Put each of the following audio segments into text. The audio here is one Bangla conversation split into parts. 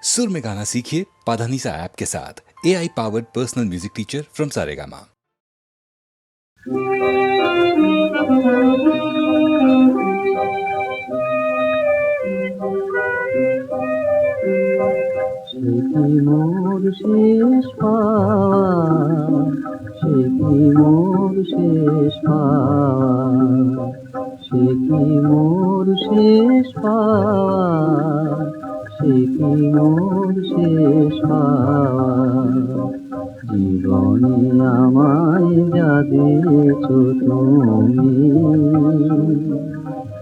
सुर में गाना सीखिए पाधानीसा ऐप के साथ। AI powered personal music teacher from Saregama. সে কি মোর শেষ পাওয়া, সে কি মোর শেষ পাওয়া, সে কি মোর শেষ পাওয়া, সে কি মোর শেষ পাওয়া। জীবনে আমায় যা দিয়েছ তুমি,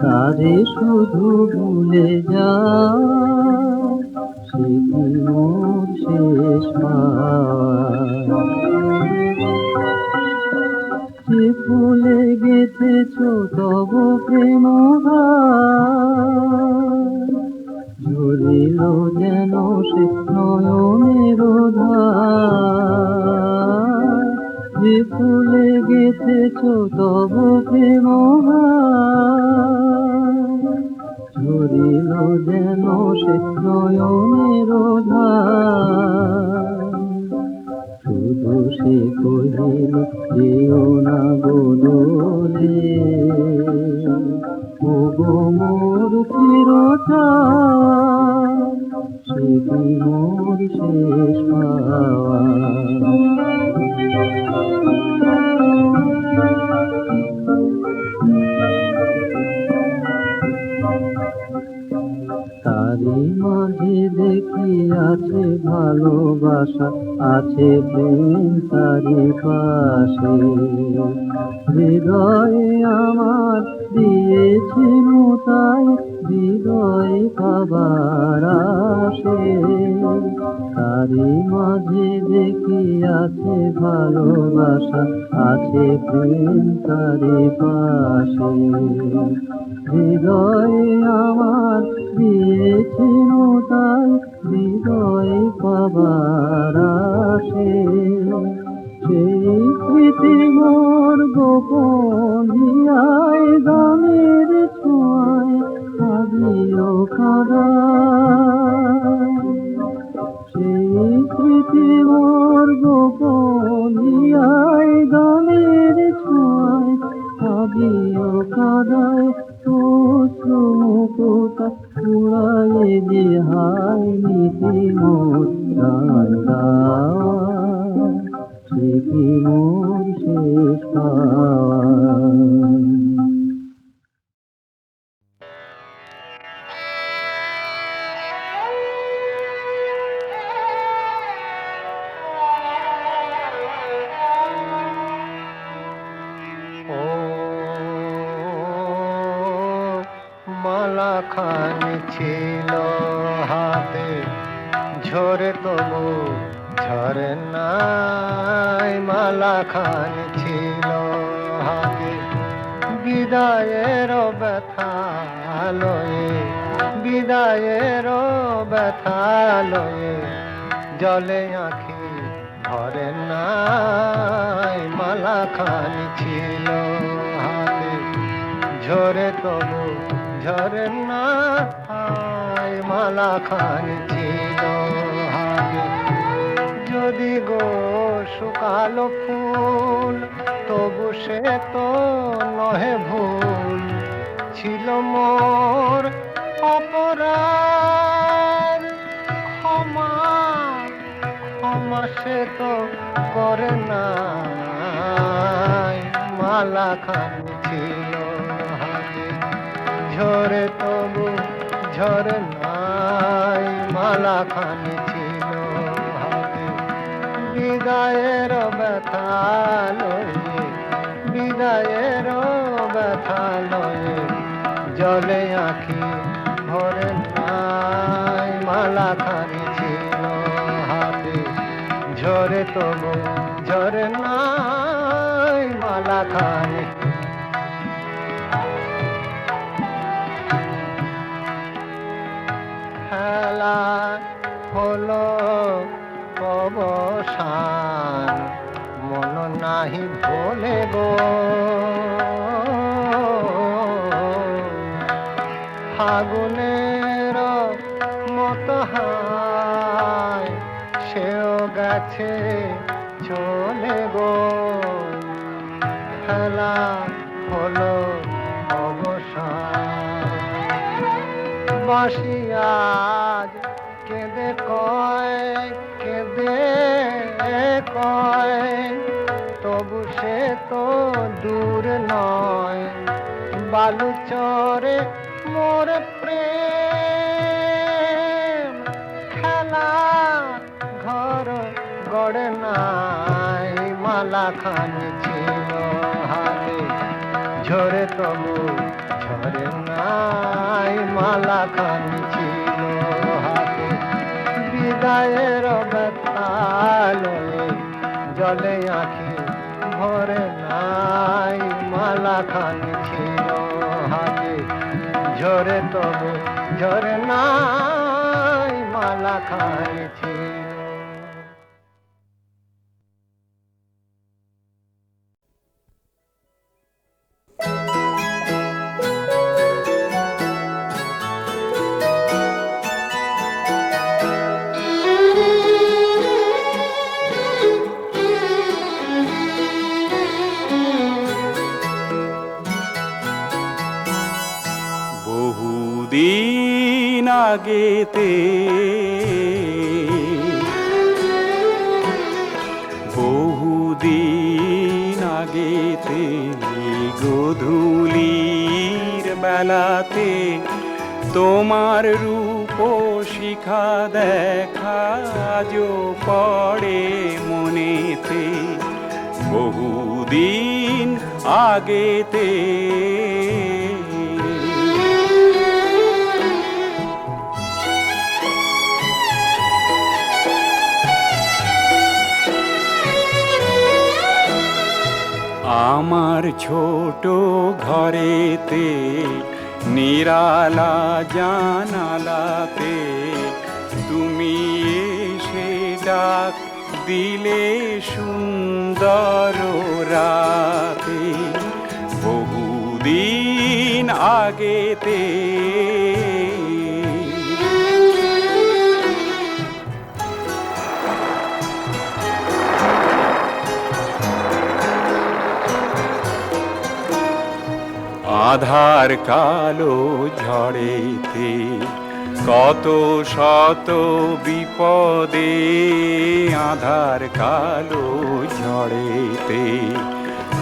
তারে শুধু ভুলে যাও, সে কি মোর শেষ পাওয়া। যে ফুলে গেঁথেছ তব প্রেম ঝরিল যেন সে নয়নের ধার। যে ফুলে গেঁথেছ তব প্রেম ঝরিল যেন সে নয়নের ধার। শুধু সে কহিল যেও না বদলে, ও গো মোর চিরচার, সে কি মোর শেষ পাওয়া। তারি মাঝে দেখি আছে ভালোবাসা, আছে প্রেম তারি পাশে। হৃদয়ে আমার দিয়েছি তাই, হৃদয়ে পাবার আসে। তারি মাঝে দেখি আছে ভালোবাসা, আছে প্রেম তারি পাশে। হৃদয়ে আমার দিয়েছি তাই, হৃদয়ে পাবার আসে। সেই স্মৃতি মোর গোপন হিয়ায় গানের ছোঁয়ায় কাঁদিও কাঁদায়। সেই স্মৃতি মোর গোপন হিয়ায় গানের ছোঁয়ায় কাঁদিও কাঁদায়। মুকুটা পুরায়ে যে হায় নীতি মোর প্রাণ গাওয়া, সে কি মোর শেষ পাওয়া। মালাখানি ছিল হাতে, ঝরে তবু ঝরে নাই। মালাখানি ছিল হাতে, বিদায়ের ব্যথা লয়ে, বিদায়ের ব্যথা লয়ে জলে আঁখি ভরে নাই। মালাখানি ছিল হাতে, ঝরে তবু ঝরে না। মালাখানি ছিল হাতে, যদি গো শুকালো ফুল তবু সে তো নহে ভুল। ছিল মোর অপরাধ, ক্ষমা ক্ষমা সে তো করে না। মালাখানি ছিল হাতে, ঝরে তবু ঝরে নাই। মালাখানি ছিল হাতে, বিদায়ের ব্যথা লয়ে, বিদায়ের ব্যথা লয়ে জলে আঁখি ভরে নাই। মালাখানি ছিল হাতে, ঝরে তবু ঝরে নাই। মালাখানি খেলা হলো অবসান, মন নাহি ভোলে গো। ফাগুনের মতো গেছে চলে গো, খেলা হলো অবসান। বাঁশি আজ কেঁদে কয়, কেঁদে কয়, তবু সে তো দূর নয়। বালুচরে মোর প্রেম, খেলা ঘর গড়ে নাই। মালা খানি ছিল হাতে, ঝরে তবু ঝরে নাই। মালা খানি ছিল হাতে, বিদায়ের ব্যথালয়ে জলে আঁখি ভরে নাই। মালা খানি ছিল হাতে, ঝরে তবু ঝরে নাই। মালা খানি ছিল। বহুদিন আগেতে, বহুদিন আগেতে, গোধূলির বেলাতে তোমার রূপ শিখা দেখা আজও পড়ে মনেতে। বহুদিন আগেতে আমার ছোট ঘরেতে নিরালা জানালাতে তুমি এসে ডাক দিলে সুন্দর রাতে। বহুদিন আগেতে আধার কালো ঝড়েতে কত শত বিপদে। আধার কালো ঝড়েতে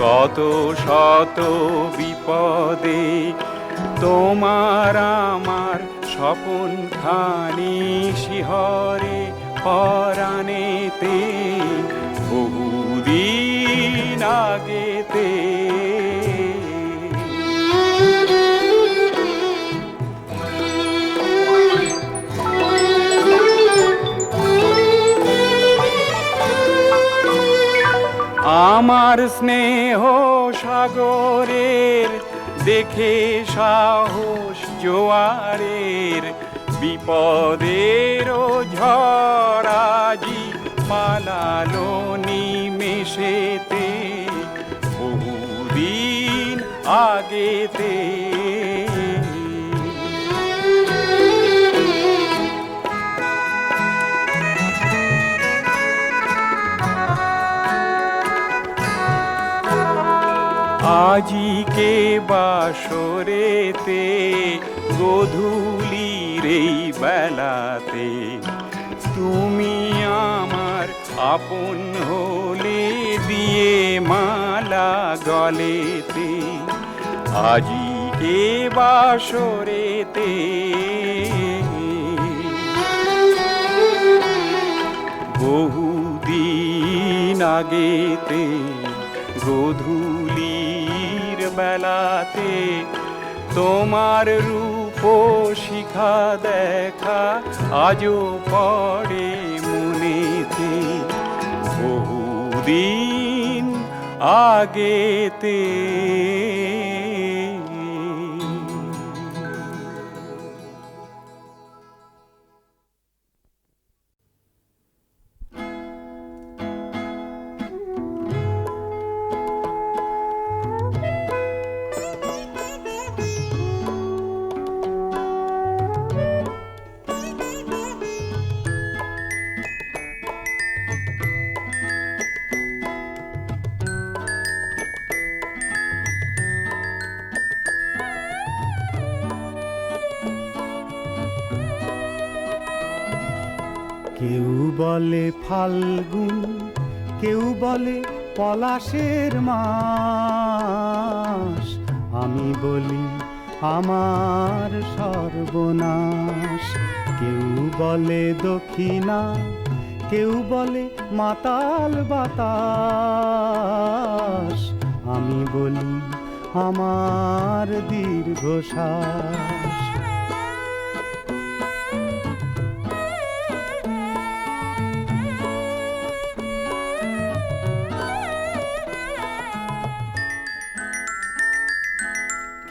কত শত বিপদে, তোমার আমার স্বপন খানি শিহরে পরাণেতে। বহুদিন আগেতে আমার স্নেহ সাগরের দেখে সাহস জোয়ারের, বিপদের ঝড়াজি পালালো নিমেষেতে। বহুদিন আগেতে আজিকে বাসরেতে গোধূলির এই বেলাতে তুমি আমার আপন হলে দিয়ে মালা গলেতে। আজিকে বাসরেতে বহুদিন আগেতে গোধূলির বেলাতে তোমার রূপ শিখা দেখা আজও পড়ে মনেতে। বহুদিন আগেতে কেউ বলে ফাল্গুন, কেউ বলে পলাশের মাস, আমি বলি আমার সর্বনাশ। কেউ বলে দক্ষিণা, কেউ বলে মাতাল বাতাস, আমি বলি আমার দীর্ঘশ্বাস।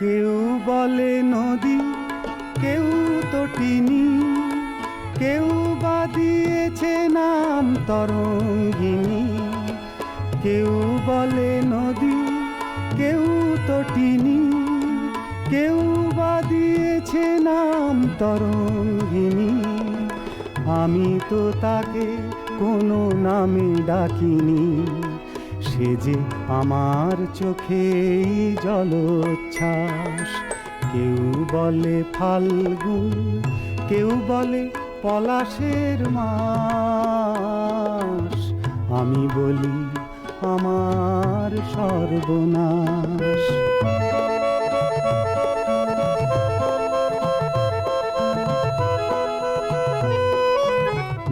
কেউ বলে নদী, কেউ তটিনী, কেউ বা দিয়েছে নাম তরঙ্গিনী। কেউ বলে নদী, কেউ তটিনী, কেউ বা দিয়েছে নাম তরঙ্গিনী। আমি তো তাকে কোনো নামে ডাকিনি, সে যে আমার চোখেই জলোচ্ছ্বাস। কেউ বলে ফাল্গুন, কেউ বলে পলাশের মাস, আমি বলি আমার সর্বনাশ।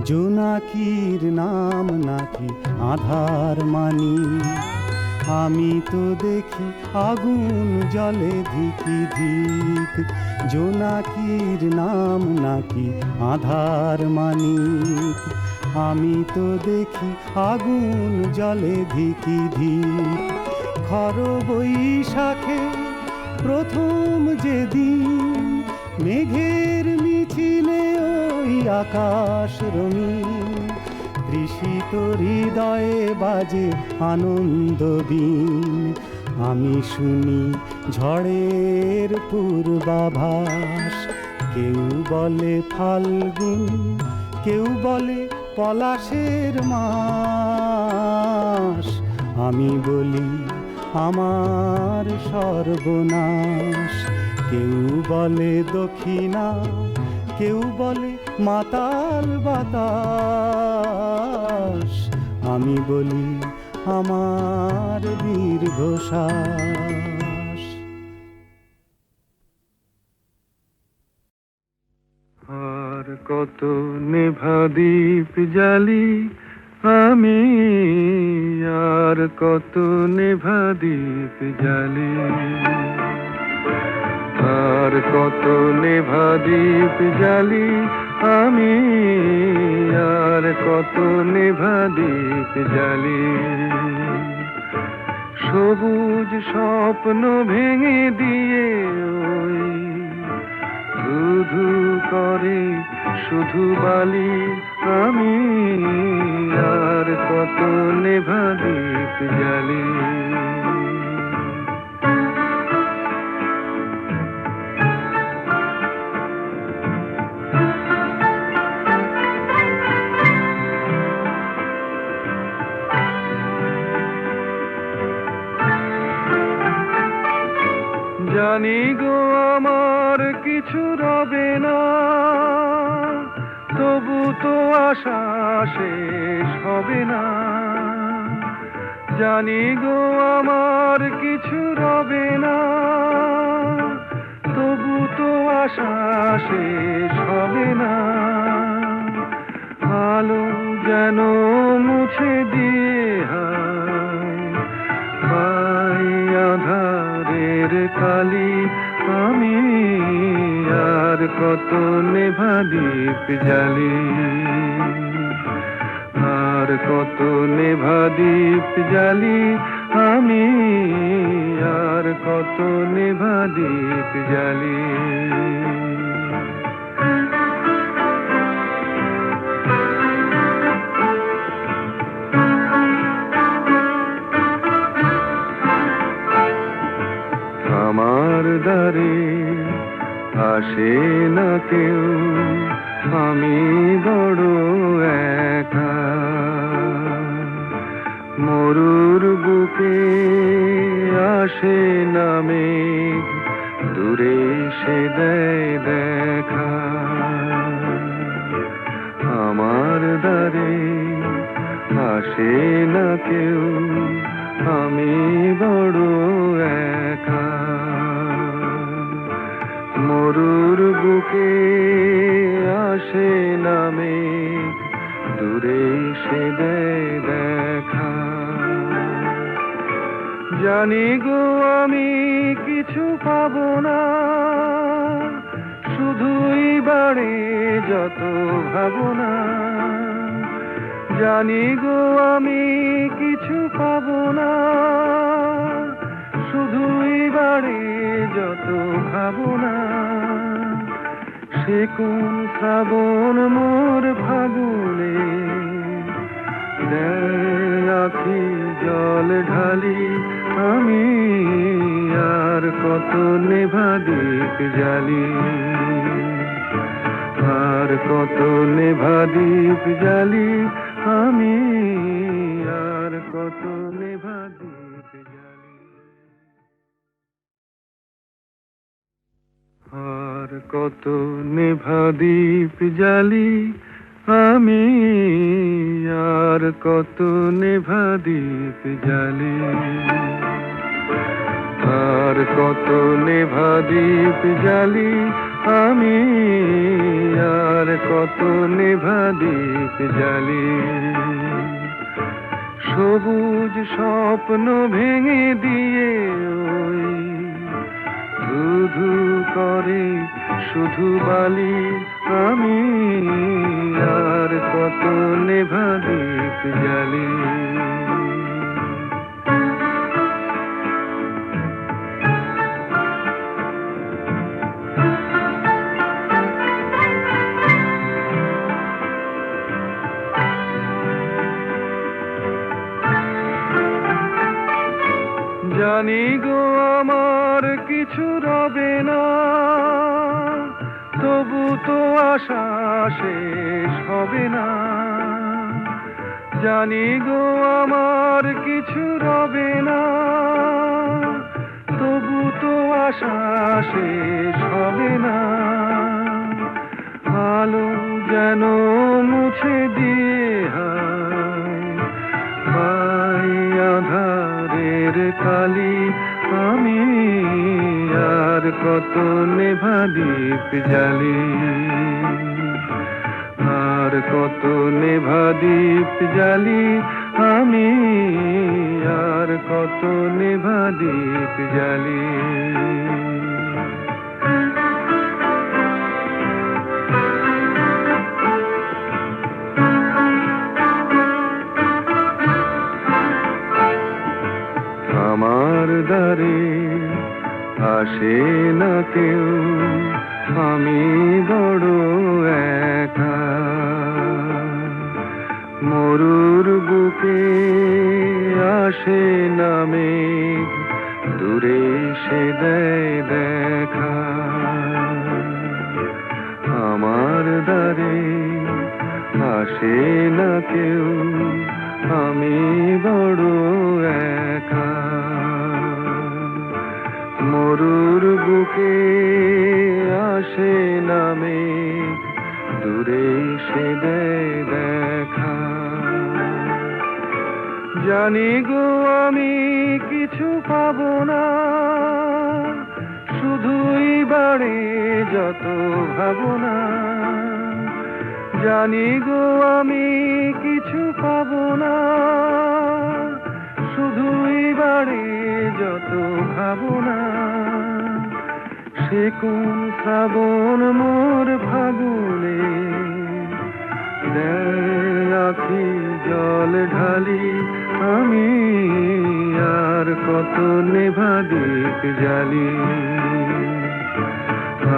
জোনাকির নাম নাকি আধার মানি, আমি তো দেখি আগুন জলে ধিকি ধিক। জোনাকির নাম নাকি আধার মানিক, আমি তো দেখি আগুন জলে ধিকি ধিক। খর বৈশাখে প্রথম যেদিন, মেঘের মিছিলে ওই আকাশ রঙিন। তৃষিত হৃদয়ে বাজে আনন্দ বীণ, আমি শুনি ঝড়ের পূর্বাভাস। কেউ বলে ফাল্গুন, কেউ বলে পলাশের মাস, আমি বলি আমার সর্বনাশ। কেউ বলে দক্ষিণা, কেউ বলে মাতাল বাতাস, আমি বলি আমার দীর্ঘশ্বাস। আর কত নেভা দ্বীপ জ্বালি আমি, আর কত নেভা দ্বীপ জ্বালি, আর কত নেভা দ্বীপ জ্বালি আমি, আর কত নেভা দ্বীপ জ্বালি। সবুজ স্বপ্ন ভেঙে দিয়ে ওই ধুধু করে শুধু বালি আমি, আর কত নেভা দ্বীপ জ্বালি। জানি গো আমার কিছু রবে না, তবু তো আশা শেষ হবে না। জানি গো আমার কিছু রবে না, তবু তো আশা শেষ হবে না। আলো যেন মুছে দিয়ে পাই আধারের কালি আমি, আর কত নেভা দ্বীপ জ্বালি, আর কত নেভা দ্বীপ জ্বালি আমি, আর কত নেভা দ্বীপ জ্বালি। আমার দ্বারে আসে না কেউ, আমি বড় একা। মরুর বুকে আসে না মেঘ, দূরে সে দেয় দেখা। আমার আমার দ্বারে আসে না কেউ, আমি বড় একা। মরুর বুকে আসে না মেঘ, দূরে সে দেয় দেখা। জানি গো আমি কিছু পাবো না, শুধুই বাড়ে যত ভাবনা। জানি গো আমি কিছু পাবো না, শুধুই বাড়ে যত ভাবনা। সে কোন শ্রাবণ মোর ফাগুনে দেয় আখি জল ঢালি, আমি আর কত নেভা দীপ জ্বালি, আর কত নেভা দীপ জ্বালি, আমি আর কত নেভা দীপ জ্বালি, আর কত নেভা দীপ জ্বালি, আমি আর কত নেভা দীপ জ্বালি, আর কত নেভা দীপ জ্বালি, আমি আর কত নেভা দীপ জ্বালি। সবুজ স্বপ্ন ভেঙে দিয়ে ওই ধুধু করে শুধু বালি, আমি আর কত নেভা দীপ জ্বালি। জানি গো আমার কিছু রবে না, তবু তো আশা শেষ হবে না। জানি গো আমার কিছু রবে না, তবু তো আশা শেষ হবে না। আলো যেন মুছে দিয়ে হায় আধারের কালি, আমি আর কত নেভা দীপ জ্বালি, আর কত নেভা দীপ জ্বালি, আমি আর কত নেভা দীপ জ্বালি। আমার দ্বারে আসে না কেউ, আমি বড় একা। মরুর বুকে আসে না মেঘ, দূরে সে দেয় দেখা। আমার দ্বারে আসে না কেউ, আমি বড় একা। মরুর বুকে আসে না মেঘ, দূরে সে দেয় দেখা। জানি গো আমি কিছু পাবো না, শুধুই বাড়ে যত ভাবনা। জানি গো আমি কিছু পাবো না, শুধুই বাড়ে যত ভাবনা। সে কোন শ্রাবণ মোর ফাগুনে দেয় আখি জল ঢালি, আমি আর কত নেভা দীপ জ্বালি,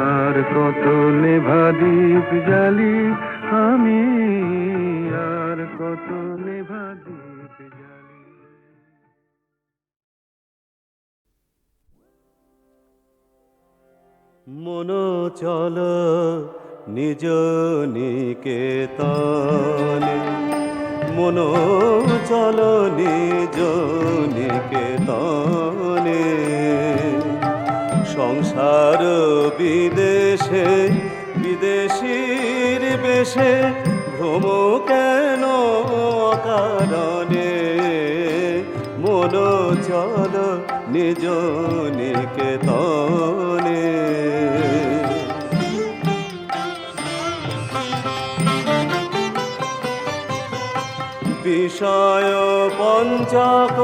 আর কত নেভা দীপ জ্বালি, আমি আর কত নেভা দীপ জ্বালি। মন চল নিজ নিকেতনে, মন চল নিজ নিকেতনে। সংসার বিদেশে বিদেশীর বেশে ভ্রম কেন কারণে মন চল নিজ নিকেতনে। বিষয় পঞ্চক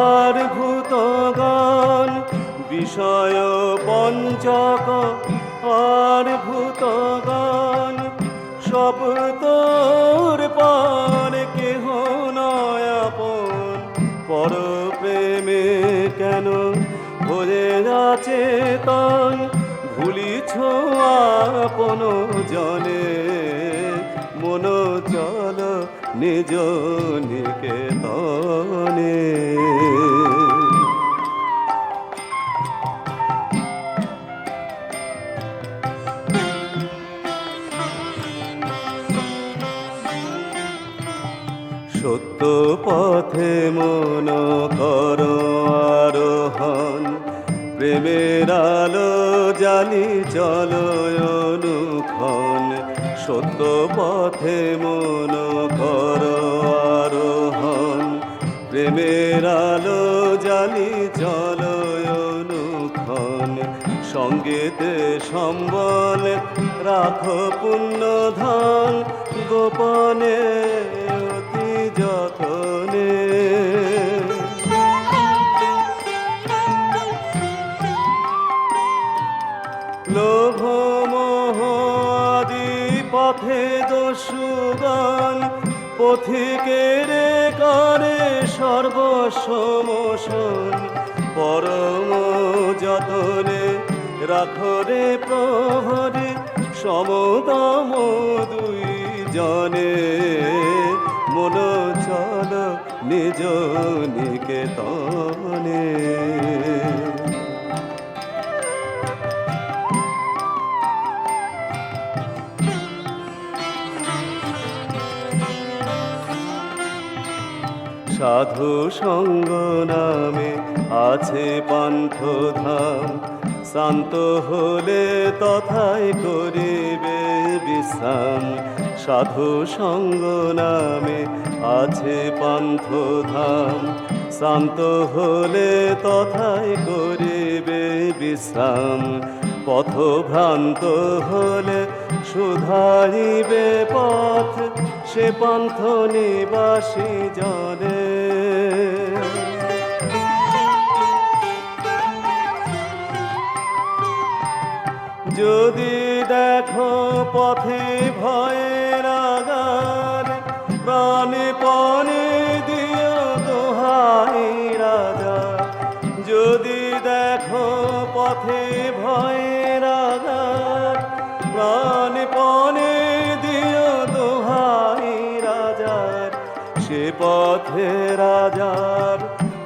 আর ভূতগণ, বিষয় পঞ্চক আর ভূতগণ, সব তোর পার কেহ নয় আপন। পর প্রেমে কেন ভরে আছে তন, ভুলিছ আপন জনে মন চল নিজ নিকেতনে। সত্য পথে মন কর আরোহণ, প্রেমের আলো জালি চল অনুক্ষণ। সত্য পথে মন কর আরোহণ, প্রেমের আলো জালি চল অনুক্ষণ। সঙ্গীতে সম্বল রাখ পুণ্য ধন, গোপনে অতি যতনে। লোভ মোহ আদি পথে দস্যুগণ, পথিকের করে সর্বসমোষণ। পরম যতনে রাখরে প্রহরে, সমতম দুই জনে মন চল নিজ নিকেতনে। সাধু সঙ্গ নামে আছে পান্থ ধাম, শান্ত হলে তথায় করিবে বিশ্রাম। সাধু সঙ্গ নামে আছে পান্থ ধাম, শান্ত হলে তথায় করিবে বিশ্রাম। পথভ্রান্ত হলে সুধারিবে পথ, সে পন্থ নিবাসী জনে। যদি দেখো পথে ভয়ের আগার, প্রাণে পণে দিও দোহাই রাজা। যদি দেখো পথে ভয়ের আগার, প্রাণে পণে দিও দোহাই রাজার। সে পথে রাজার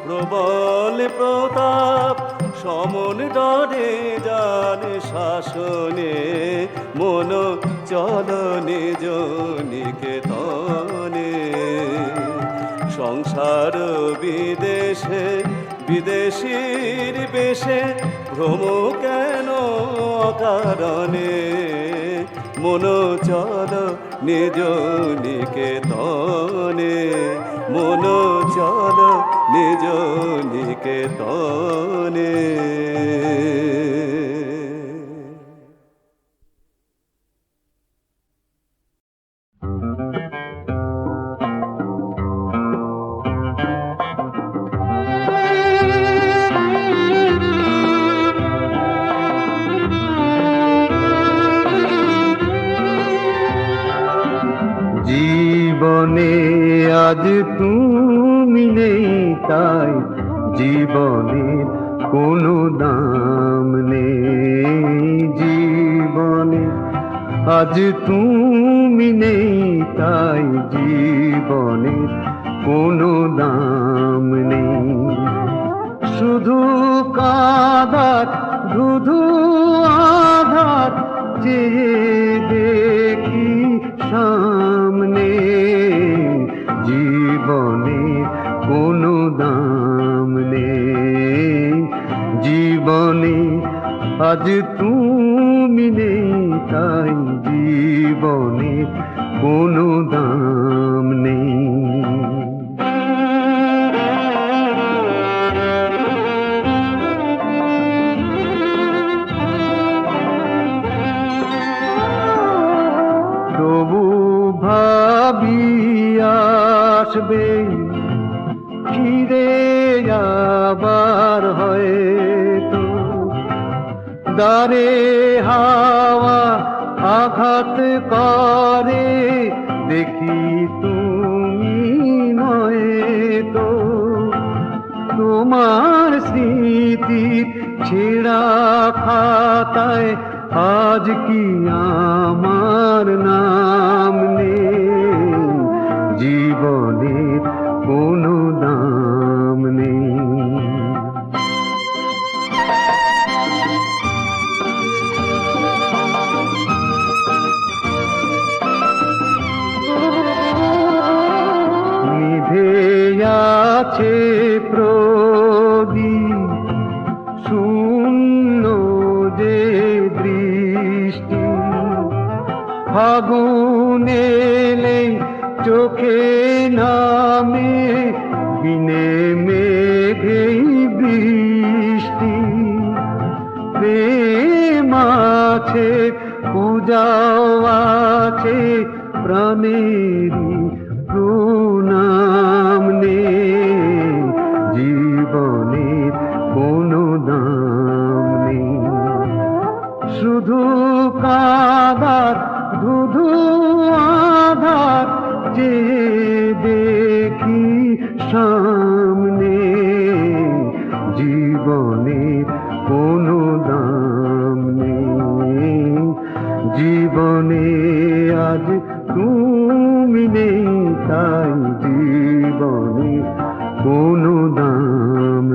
প্রবল প্রতাপ, সমন ডরে যান শাসনে মন চল নিজ নিকেতনে। সংসার বিদেশে বিদেশীর বেশে, ভ্রম কেন কারণে মন চল নিজ নিকেতনে। মন চল নিজ নিকেতনে। জীবনে আজ তুমি নেই তাই, জীবনের কোনো দাম নেই। জীবনে আজ তুমি নেই তাই, জীবনের কোনো দাম নেই। শুধু কাঁদার ধুধু আধার, চেয়ে দেখি সামনে। জীবনে কোনো দাম নেই। জীবনে আজ তুমি নেই তাই, জীবনে কোনো দাম নেই। তবু ভাবি আসবে ফিরে যাবার হয়তো, দ্বারে হাওয়া আঘাত করে দেখি তুমি নয়তো, তোমার স্মৃতির ছেঁড়া খাতায় আজ কি আমার নাম নেই, জীবনের কোনো দাম নেই। নিভে আছে প্রদীপ, শূন্য যে দৃষ্টি, ফাগুন এলে চোখে নামে বিনে মেঘেই বৃষ্টি, প্রেম আছে পূজাও আছে প্রাণেরই প্রণাম নেই, জীবনের কোনো দাম নেই। শুধু কাদার ধুধু আধার যে দেখি সামনে, জীবনের কোনো দাম নেই, জীবনে আজ তুমি নেই, তাই জীবনে কোনো দাম